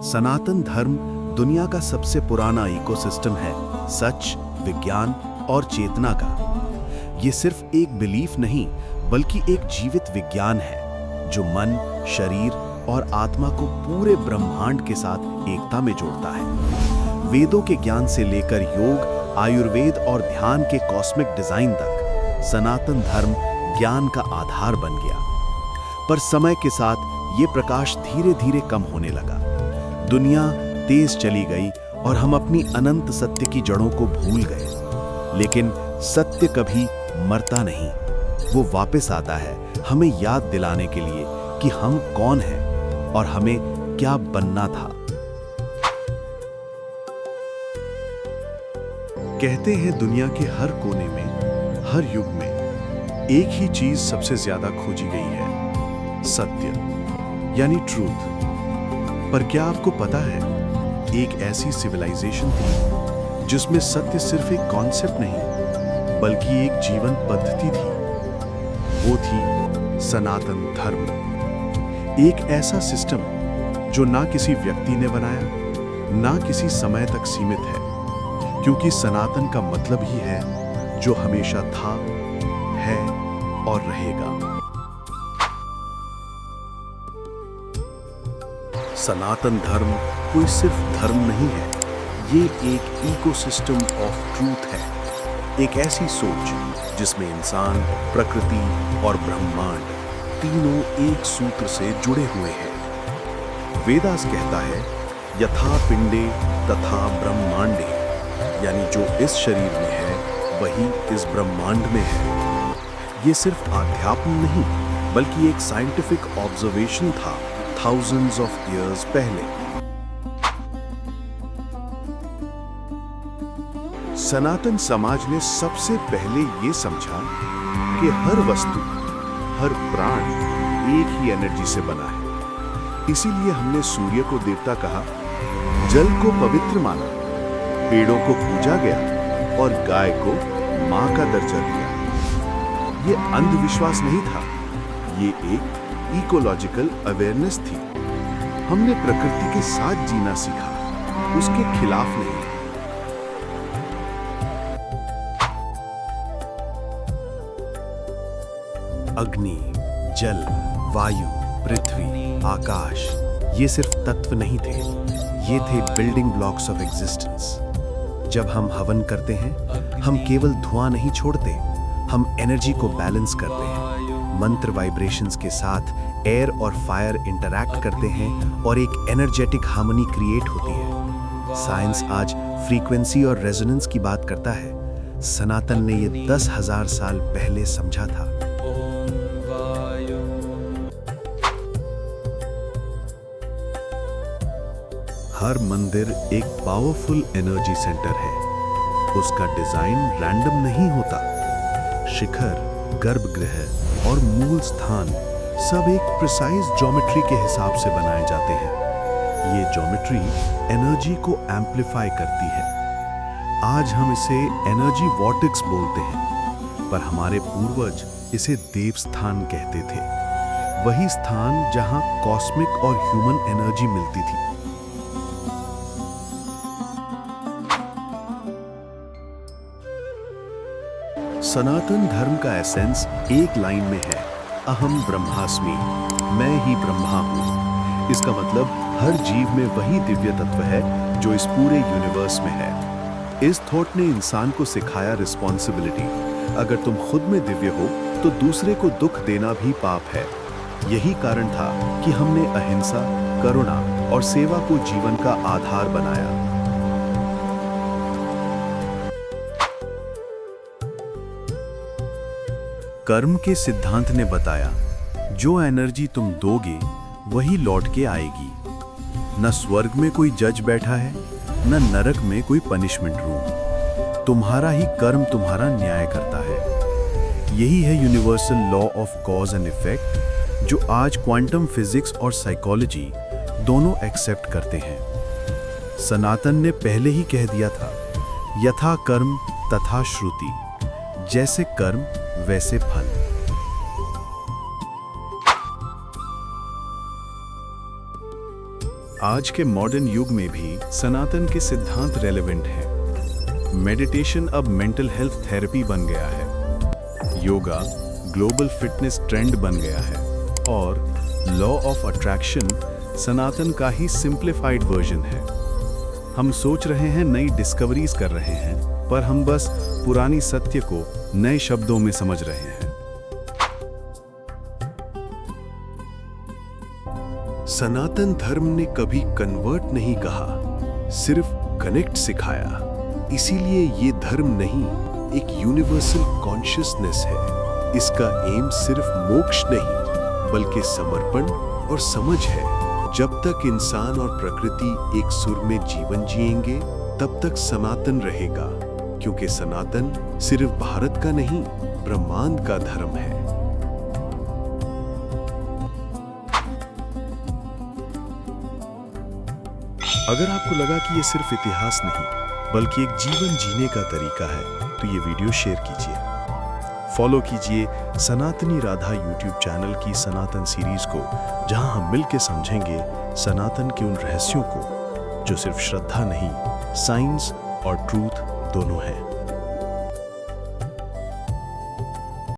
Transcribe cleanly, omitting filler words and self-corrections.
सनातन धर्म दुनिया का सबसे पुराना इकोसिस्टम है, सच, विज्ञान और चेतना का। ये सिर्फ एक बिलीफ नहीं, बल्कि एक जीवित विज्ञान है जो मन, शरीर और आत्मा को पूरे ब्रह्मांड के साथ एकता में जोड़ता है। वेदों के ज्ञान से लेकर योग, आयुर्वेद और ध्यान के कॉस्मिक डिजाइन तक सनातन धर्म ज्ञान का आधार बन गया। पर समय के साथ ये प्रकाश धीरे धीरे कम होने लगा। दुनिया तेज चली गई और हम अपनी अनंत सत्य की जड़ों को भूल गए। लेकिन सत्य कभी मरता नहीं, वो वापस आता है, हमें याद दिलाने के लिए कि हम कौन हैं और हमें क्या बनना था। कहते हैं दुनिया के हर कोने में, हर युग में एक ही चीज सबसे ज्यादा खोजी गई है, सत्य यानी ट्रूथ। पर क्या आपको पता है, एक ऐसी सिविलाइजेशन थी जिसमें सत्य सिर्फ एक कॉन्सेप्ट नहीं, बल्कि एक जीवन पद्धति थी। वो थी सनातन धर्म। एक ऐसा सिस्टम जो ना किसी व्यक्ति ने बनाया, ना किसी समय तक सीमित है, क्योंकि सनातन का मतलब ही है जो हमेशा था, है और रहेगा। सनातन धर्म कोई सिर्फ धर्म नहीं है, ये एक इकोसिस्टम ऑफ ट्रूथ है। एक ऐसी सोच जिसमें इंसान, प्रकृति और ब्रह्मांड तीनों एक सूत्र से जुड़े हुए हैं। वेदास कहता है, यथा पिंडे तथा ब्रह्मांडे, यानी जो इस शरीर में है वही इस ब्रह्मांड में है। ये सिर्फ आध्यात्म नहीं, बल्कि एक साइंटिफिक ऑब्जर्वेशन था thousands of years पहले। सनातन समाज ने सबसे पहले ये समझा कि हर वस्तु, हर प्राण एक ही एनर्जी से बना है। इसीलिए हमने सूर्य को देवता कहा, जल को पवित्र माना, पेड़ों को पूजा गया और गाय को मां का दर्जा दिया। ये अंधविश्वास नहीं था, ये एक इकोलॉजिकल अवेयरनेस थी। हमने प्रकृति के साथ जीना सीखा, उसके खिलाफ नहीं। अग्नि, जल, वायु, पृथ्वी, आकाश, ये सिर्फ तत्व नहीं थे, ये थे बिल्डिंग ब्लॉक्स ऑफ एग्जिस्टेंस। जब हम हवन करते हैं, हम केवल धुआं नहीं छोड़ते, हम एनर्जी को बैलेंस करते हैं। मंत्र वाइब्रेशंस के साथ एयर और फायर इंटरैक्ट करते हैं और एक एनर्जेटिक हार्मनी क्रिएट होती है। साइंस आज फ्रीक्वेंसी और रेजोनेंस की बात करता है। सनातन ने ये 10,000 साल पहले समझा था। हर मंदिर एक पावरफुल एनर्जी सेंटर है। उसका डिजाइन रैंडम नहीं होता। शिखर, गर्भगृह और मूल स्थान सब एक प्रिसाइज ज्योमेट्री के हिसाब से बनाए जाते हैं। ये ज्योमेट्री एनर्जी को एम्प्लीफाई करती है। आज हम इसे एनर्जी वॉर्टेक्स बोलते हैं, पर हमारे पूर्वज इसे देवस्थान कहते थे। वही स्थान जहां कॉस्मिक और ह्यूमन एनर्जी मिलती थी। सनातन धर्म का एसेंस एक लाइन में है, अहम ब्रह्मास्मि, मैं ही ब्रह्मा हूं। इसका मतलब हर जीव में वही दिव्य तत्व है जो इस पूरे यूनिवर्स में है। इस थॉट ने इंसान को सिखाया रिस्पॉन्सिबिलिटी। अगर तुम खुद में दिव्य हो तो दूसरे को दुख देना भी पाप है। यही कारण था कि हमने अहिंसा, करुणा और सेवा को जीवन का आधार बनाया। कर्म के सिद्धांत ने बताया, जो एनर्जी तुम दोगे वही लौट के आएगी। न स्वर्ग में कोई जज बैठा है, न नरक में कोई पनिशमेंट रूम। तुम्हारा ही कर्म तुम्हारा न्याय करता है। यही है universal law of cause and effect, जो आज क्वांटम फिजिक्स और साइकोलॉजी दोनों एक्सेप्ट करते हैं। सनातन ने पहले ही कह दिया था, यथा कर्म तथा श्रुति, जैसे कर्म वैसे फल। आज के मॉडर्न युग में भी सनातन के सिद्धांत रेलेवेंट हैं। मेडिटेशन अब मेंटल हेल्थ थेरेपी बन गया है, योगा ग्लोबल फिटनेस ट्रेंड बन गया है और लॉ ऑफ अट्रैक्शन सनातन का ही सिंप्लीफाइड वर्जन है। हम सोच रहे हैं नई डिस्कवरीज कर रहे हैं, पर हम बस पुरानी सत्य को नए शब्दों में समझ रहे हैं। सनातन धर्म ने कभी कन्वर्ट नहीं कहा, सिर्फ कनेक्ट सिखाया। इसीलिए ये धर्म नहीं, एक यूनिवर्सल कॉन्शियसनेस है। इसका एम सिर्फ मोक्ष नहीं, बल्कि समर्पण और समझ है। जब तक इंसान और प्रकृति एक सुर में जीवन जिएंगे, तब तक सनातन रहेगा, क्योंकि सनातन सिर्फ भारत का नहीं, ब्रह्मांड का धर्म है। अगर आपको लगा कि ये सिर्फ इतिहास नहीं, बल्कि एक जीवन जीने का तरीका है, तो ये वीडियो शेयर कीजिए। फॉलो कीजिए सनातनी राधा यूट्यूब चैनल की सनातन सीरीज को, जहां हम मिलकर समझेंगे सनातन के उन रहस्यों को जो सिर्फ श्रद्धा नहीं, साइंस और ट्रूथ दोनों हैं।